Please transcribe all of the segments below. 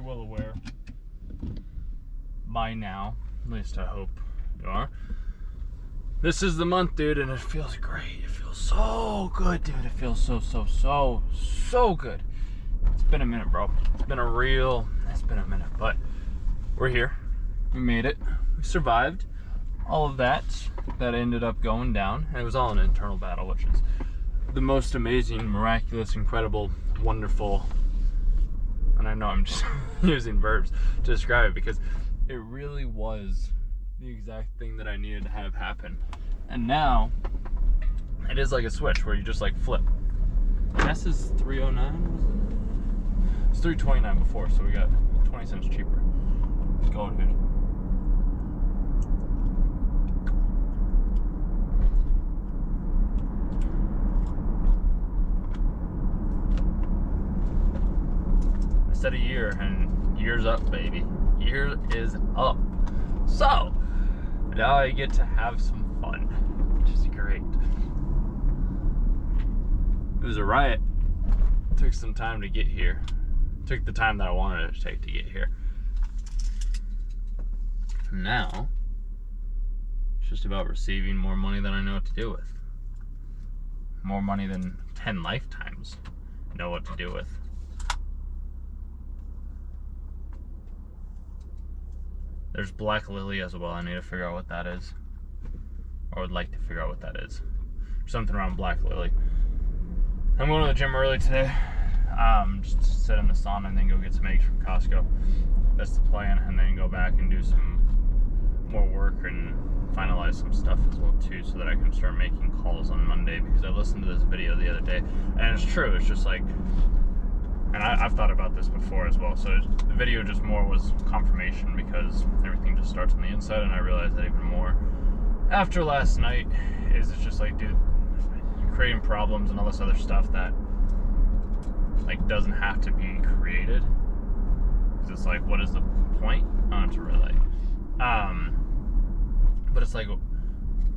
well aware by now, at least I hope you are. This is the month, dude, and it feels great. It feels so good, dude. It feels so good. It's been a minute, bro. It's been a minute, but we're here. We made it. We survived all of that ended up going down, and it was all an internal battle, which is the most amazing, miraculous, incredible, wonderful, and I know I'm just using verbs to describe it because it really was the exact thing that I needed to have happen. And now it is like a switch where you just like flip. Gas is $3.09. It's $3.29 before, so we got 20 cents cheaper. Let's go, dude. I said a year, and year's up, baby. Year is up. So now I get to have some fun, which is great. It was a riot. It took some time to get here. It took the time that I wanted it to take to get here. Now it's just about receiving more money than I know what to do with. More money than 10 lifetimes know what to do with. There's Black Lily as well. I need to figure out what that is. Or would like to figure out what that is. Something around Black Lily. I'm going to the gym early today. Just to sit in the sauna and then go get some eggs from Costco. That's the plan. And then go back and do some more work and finalize some stuff as well too, so that I can start making calls on Monday, because I listened to this video the other day. And it's true. It's just like, and I've thought about this before as well, so the video just more was confirmation, because everything just starts on the inside, and I realized that even more after last night. Is it's just like, dude, you're creating problems and all this other stuff that like doesn't have to be created, because it's like, what is the point? Not to really but it's like,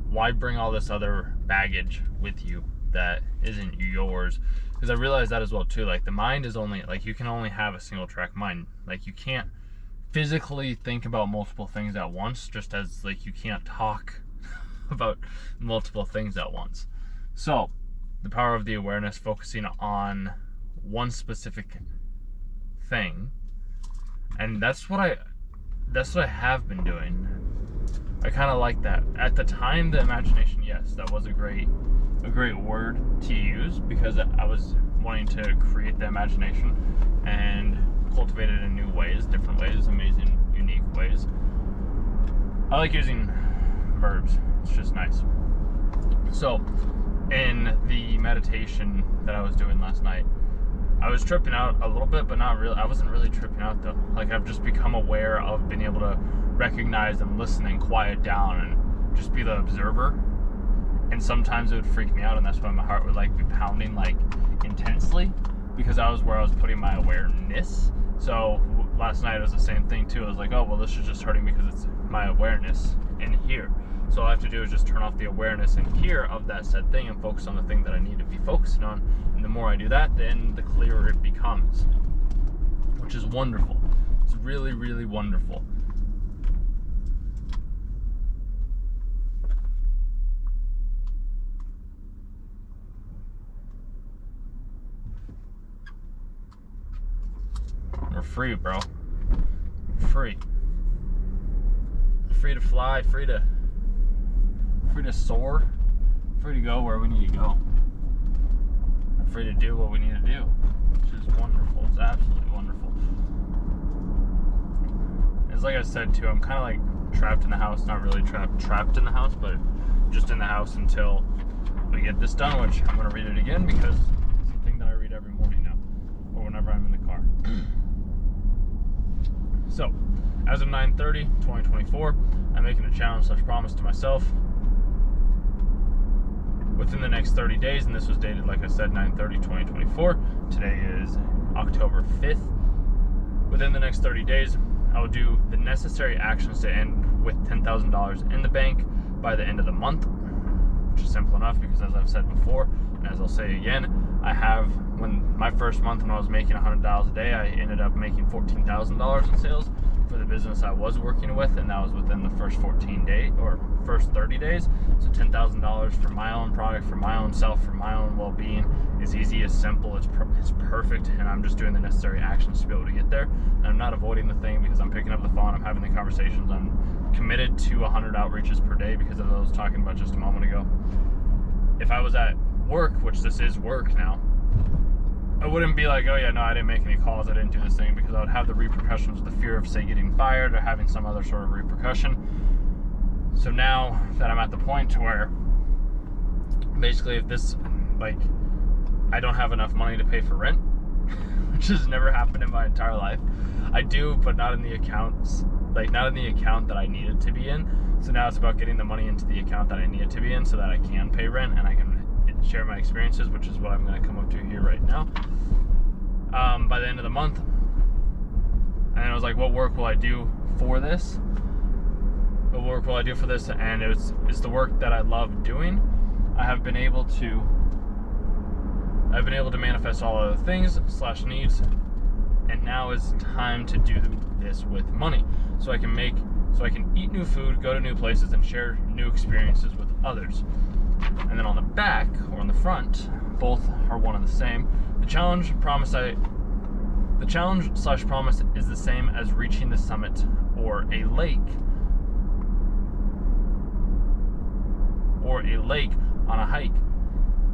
why bring all this other baggage with you that isn't yours? Because I realized that as well too. Like, the mind is only, like, you can only have a single track mind. Like, you can't physically think about multiple things at once, just as like you can't talk about multiple things at once. So the power of the awareness, focusing on one specific thing, and that's what I have been doing. I kind of like that. At the time, the imagination, yes, that was a great word to use, because I was wanting to create the imagination and cultivate it in new ways, different ways, amazing, unique ways. I like using verbs. It's just nice. So in the meditation that I was doing last night, I was tripping out a little bit, but not really. I wasn't really tripping out though. Like, I've just become aware of being able to recognize and listen and quiet down and just be the observer. And sometimes it would freak me out, and that's why my heart would like be pounding like intensely, because I was where I was putting my awareness. So last night it was the same thing too. I was like, oh well, this is just hurting because it's my awareness in here. So all I have to do is just turn off the awareness in here of that said thing and focus on the thing that I need to be focusing on. And the more I do that, then the clearer it becomes, which is wonderful. It's really, really wonderful. We're free, bro. Free. Free to fly, free to soar, free to go where we need to go, free to do what we need to do, which is wonderful. It's absolutely wonderful. It's like I said too, I'm kind of like trapped in the house, not really trapped in the house, but just in the house until we get this done, which I'm going to read it again because it's the thing that I read every morning now, or whenever I'm in the car. So, as of 9/30/2024, I'm making a challenge/promise to myself within the next 30 days, and this was dated, like I said, 9/30/2024. Today is October 5th. Within the next 30 days, I will do the necessary actions to end with $10,000 in the bank by the end of the month, which is simple enough because, as I've said before, and as I'll say again, I have when my first month when I was making $100 a day, I ended up making $14,000 in sales for the business I was working with, and that was within the first 14 days or first 30 days. So $10,000 for my own product, for my own self, for my own well-being is easy, it's simple, it's perfect, and I'm just doing the necessary actions to be able to get there. And I'm not avoiding the thing because I'm picking up the phone, I'm having the conversations, I'm committed to 100 outreaches per day because of what I was talking about just a moment ago. If I was at work, which this is work now, I wouldn't be like, oh yeah, no, I didn't make any calls, I didn't do this thing, because I would have the repercussions, the fear of, say, getting fired or having some other sort of repercussion. So now that I'm at the point to where basically if this, like, I don't have enough money to pay for rent, which has never happened in my entire life. I do, but not in the accounts, like not in the account that I need it to be in. So now it's about getting the money into the account that I need it to be in so that I can pay rent and I can share my experiences, which is what I'm going to come up to here right now, by the end of the month. And I was like, what work will I do for this? What work will I do for this? And it's the work that I love doing. I've been able to manifest all of the things / needs, and now it's time to do this with money, so I can eat new food, go to new places, and share new experiences with others. And then on the back or on the front, both are one and the same. The challenge / promise is the same as reaching the summit or a lake on a hike.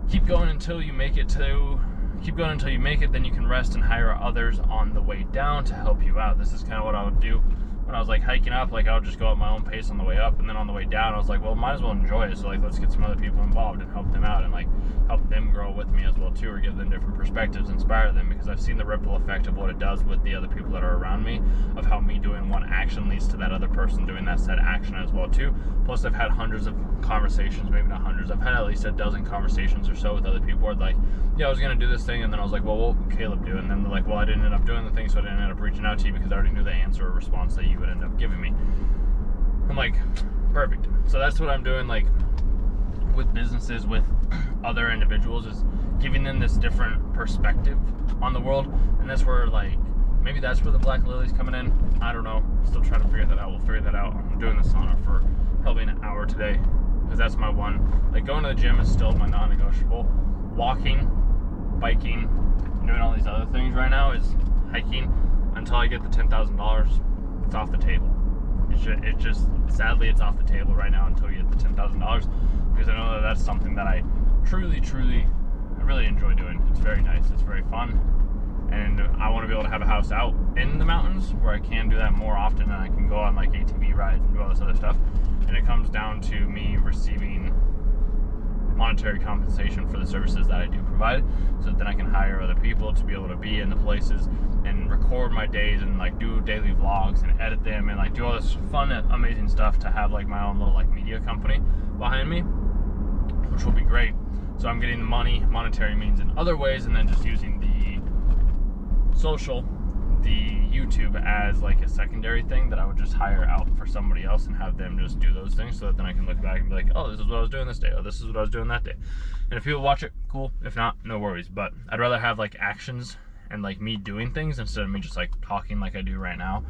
Keep going until you make it, then you can rest and hire others on the way down to help you out. This is kind of what I would do when I was like hiking up. Like I would just go at my own pace on the way up, and then on the way down I was like, well, might as well enjoy it, so like let's get some other people involved and help them out and like help them grow with me as well too, or give them different perspectives, inspire them, because I've seen the ripple effect of what it does with the other people that are around me, of how me doing one action leads to that other person doing that said action as well too. Plus I've had hundreds of conversations, maybe not hundreds, I've had at least a dozen conversations or so with other people where like, yeah, I was gonna do this thing, and then I was like, well, what would Caleb do? And then they're like, well, I didn't end up doing the thing, so I didn't end up reaching out to you because I already knew the answer or response that you would end up giving me. I'm like, perfect. So that's what I'm doing, like with businesses, with other individuals, is giving them this different perspective on the world. And that's where, like, maybe that's where the Black Lily's coming in. I don't know, still trying to figure that out. We'll figure that out. I'm doing the sauna for probably an hour today because that's my one. Like going to the gym is still my non-negotiable. Walking, biking, doing all these other things right now is hiking. Until I get the $10,000, it's off the table. It's just sadly it's off the table right now until you get the $10,000, because I know that that's something that I truly I really enjoy doing. It's very nice, it's very fun, and I want to be able to have a house out in the mountains where I can do that more often, and I can go on like ATV rides and do all this other stuff. And it comes down to me receiving monetary compensation for the services that I do provide, so that then I can hire other people to be able to be in the places and record my days and like do daily vlogs and edit them and like do all this fun, amazing stuff to have like my own little like media company behind me, which will be great. So I'm getting the monetary means in other ways, and then just using the social, the YouTube as like a secondary thing that I would just hire out for somebody else and have them just do those things, so that then I can look back and be like, oh, this is what I was doing this day, oh, this is what I was doing that day. And if people watch it, cool. If not, no worries. But I'd rather have like actions and like me doing things instead of me just like talking like I do right now.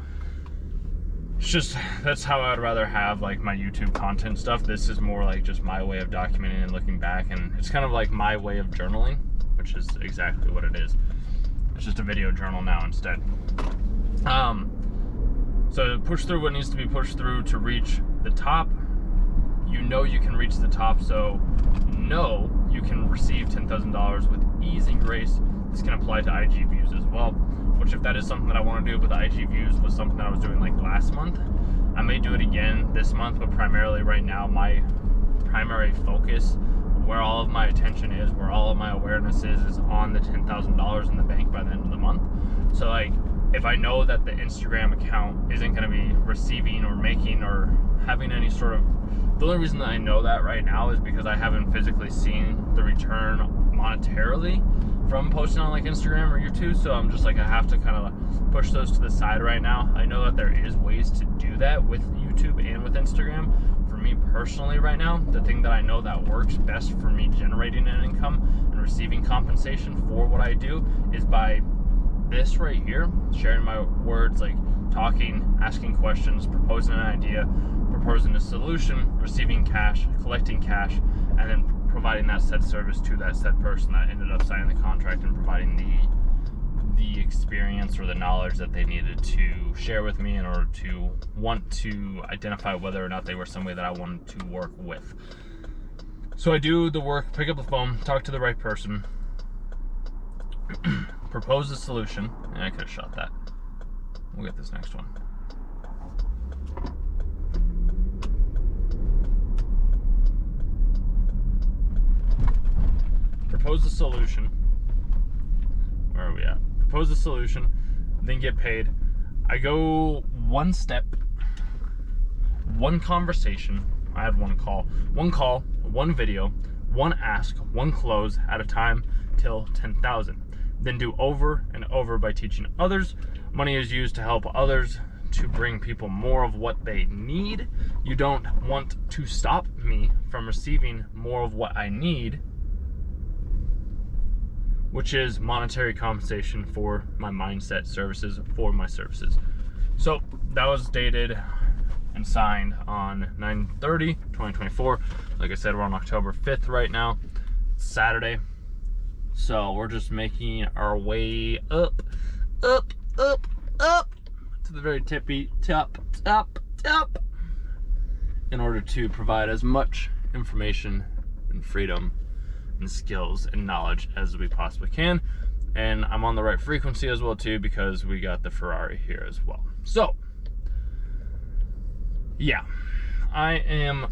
It's just, that's how I'd rather have like my YouTube content stuff. This is more like just my way of documenting and looking back, and it's kind of like my way of journaling, which is exactly what it is. It's just a video journal now instead. So push through what needs to be pushed through to reach the top. You know you can reach the top, so know you can receive $10,000 with ease and grace. This can apply to IG views as well, which if that is something that I want to do, but the IG views was something that I was doing like last month, I may do it again this month, but primarily right now my primary focus, where all of my attention is, where all of my awareness is on the $10,000 in the bank by the end of the month. So like, if I know that the Instagram account isn't going to be receiving or making or having any sort of, the only reason that I know that right now is because I haven't physically seen the return monetarily from posting on like Instagram or YouTube. So I'm just like, I have to kind of push those to the side right now. I know that there is ways to do that with YouTube and with Instagram. For me personally right now, the thing that I know that works best for me generating an income and and receiving compensation for what I do is by this right here, sharing my words, like talking, asking questions, proposing an idea, proposing a solution, receiving cash, collecting cash, and then providing that said service to that said person that ended up signing the contract and providing the experience or the knowledge that they needed to share with me in order to want to identify whether or not they were somebody that I wanted to work with. So I do the work, pick up the phone, talk to the right person, propose a solution, and I could have shot that. We'll get this next one. Propose a solution. Where are we at? Propose a solution, then get paid. I go one step, one conversation. I had one call, one video, one ask, one close at a time till 10,000. Then do over and over by teaching others. Money is used to help others, to bring people more of what they need. You don't want to stop me from receiving more of what I need, which is monetary compensation for my mindset services, for my services. So that was dated and signed on 9/30/2024. Like I said, we're on October 5th right now. It's Saturday. So we're just making our way up to the very tippy top in order to provide as much information and freedom and skills and knowledge as we possibly can. And I'm on the right frequency as well too, because we got the Ferrari here as well. So yeah, I am,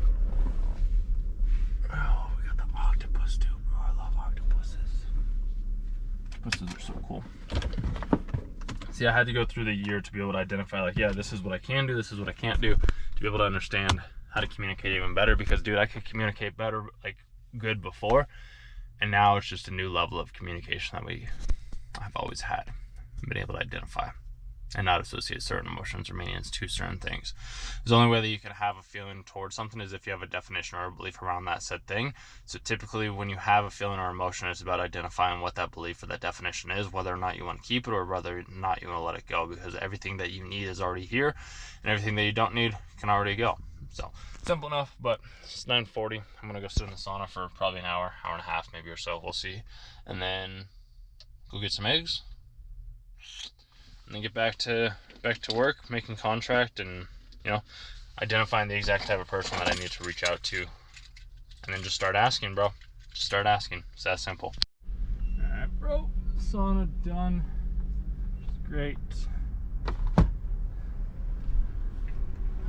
oh, we got the octopus too, bro. I love octopuses. Octopuses are so cool. See, I had to go through the year to be able to identify, like, yeah, this is what I can do, this is what I can't do, to be able to understand how to communicate even better. Because dude, I could communicate better, like good before, and now it's just a new level of communication that I've always had and been able to identify and not associate certain emotions or meanings to certain things. The only way that you can have a feeling towards something is if you have a definition or a belief around that said thing. So typically when you have a feeling or emotion, it's about identifying what that belief or that definition is, whether or not you want to keep it or whether or not you want to let it go, because everything that you need is already here and everything that you don't need can already go. So simple enough, but it's 9:40. I'm gonna go sit in the sauna for probably an hour and a half maybe or so, we'll see, and then go get some eggs and then get back to work, making contract, and identifying the exact type of person that I need to reach out to, and then just start asking, bro. Just start asking. It's that simple. All right, bro. Sauna done. It's great.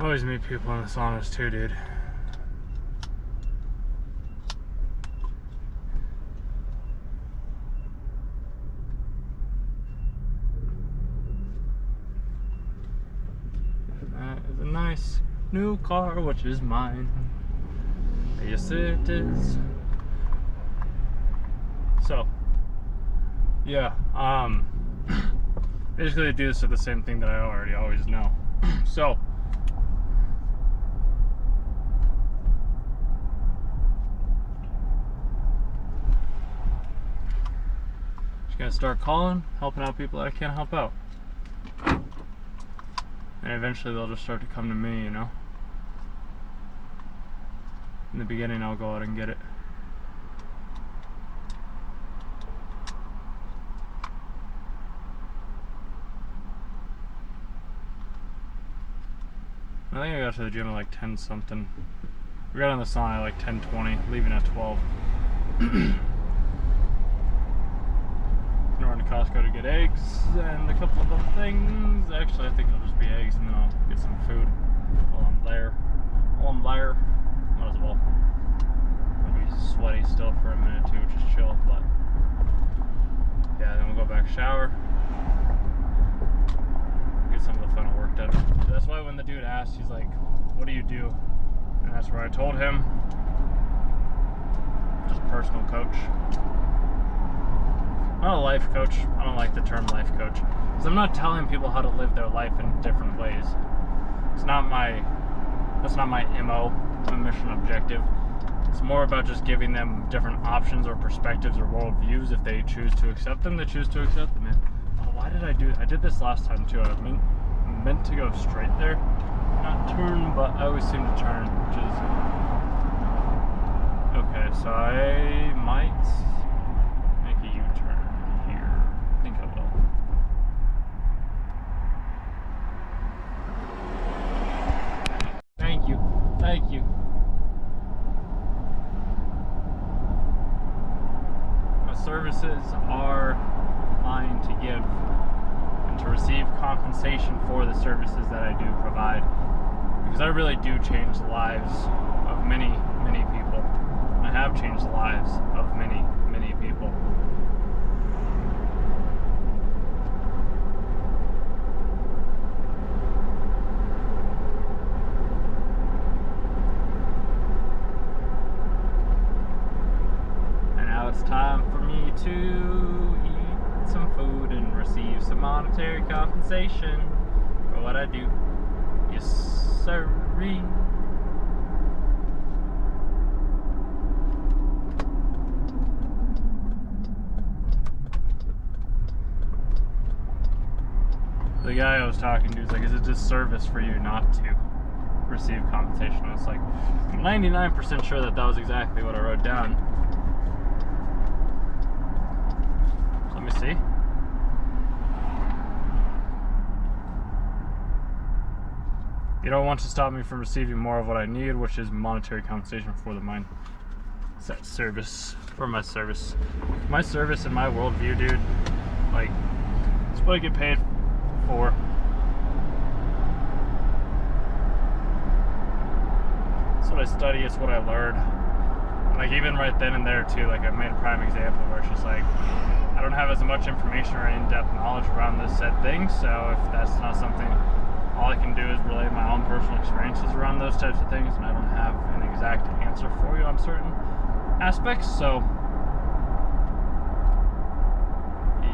I always meet people in the saunas too, dude. That is a nice new car, which is mine. Yes, it is. So, yeah, basically I do this at the same thing that I already always know. So, just gonna start calling, helping out people that I can't help out. And eventually they'll just start to come to me, In the beginning, I'll go out and get it. I think I got to the gym at like 10 something. We got on the sauna at like 10:20, leaving at 12. Gonna run to Costco to get eggs and a couple of other things. Actually, I think it'll just be eggs, and then I'll get some food while I'm there. Might as well. I'll be sweaty still for a minute too, which is chill, but yeah, then we'll go back, shower, get some of the final work done. That's why when the dude asked, he's like, what do you do? And that's where I told him, just personal coach. I'm not a life coach. I don't like the term life coach, because I'm not telling people how to live their life in different ways. That's not my MO, my mission objective. It's more about just giving them different options or perspectives or worldviews. If they choose to accept them, they choose to accept them. Oh, why did I do it? I did this last time too. I meant to go straight there, not turn, but I always seem to turn, which is okay. So I might make a U-turn here. I think I will. Thank you. Thank you. My services are mine to give and to receive compensation for the services that I do provide, because I really do change the lives of many, many people. And I have changed the lives of many, many people. It's time for me to eat some food and receive some monetary compensation for what I do. Yes, sirree. The guy I was talking to was like, is it just service for you not to receive compensation? I was like, I'm 99% sure that was exactly what I wrote down. Let me see. You don't want to stop me from receiving more of what I need, which is monetary compensation for the mind. It's that service for my service. My service and my worldview, dude. Like, it's what I get paid for. It's what I study. It's what I learn. Like, even right then and there too. Like, I made a prime example where it's just like, I don't have as much information or in-depth knowledge around this said thing, so if that's not something, all I can do is relay my own personal experiences around those types of things, and I don't have an exact answer for you on certain aspects, so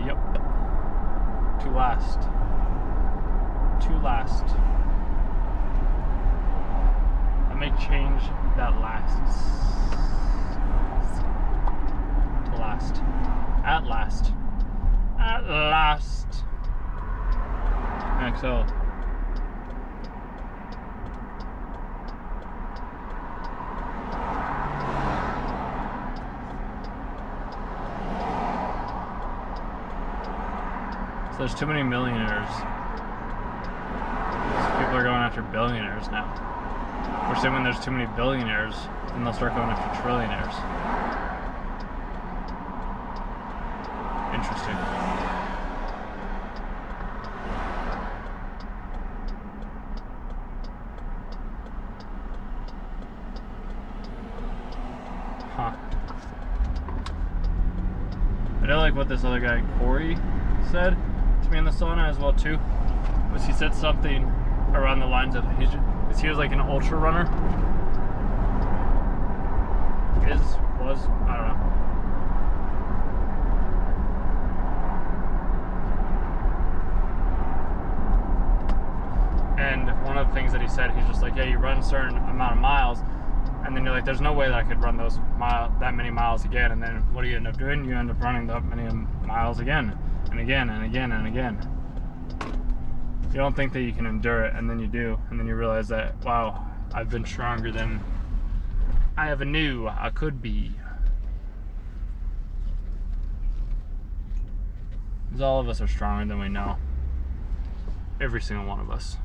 yep. To last. I may change that lasts. To last. At last. XL. So there's too many millionaires. So people are going after billionaires now. We're saying when there's too many billionaires, then they'll start going after trillionaires. Interesting. Huh. I know, like, what this other guy, Corey, said to me in the sauna as well too, was he said something around the lines of he was like an ultra runner. I don't know. And one of the things that he said, he's just like, yeah, you run a certain amount of miles, and then you're like, there's no way that I could run that many miles again. And then what do you end up doing? You end up running that many miles again, and again, and again, and again. You don't think that you can endure it, and then you do, and then you realize that, wow, I've been stronger than I ever knew I could be. Because all of us are stronger than we know. Every single one of us.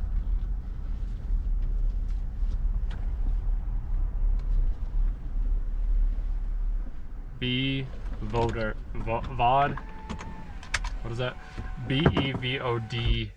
Vod. What is that? BEVODKR.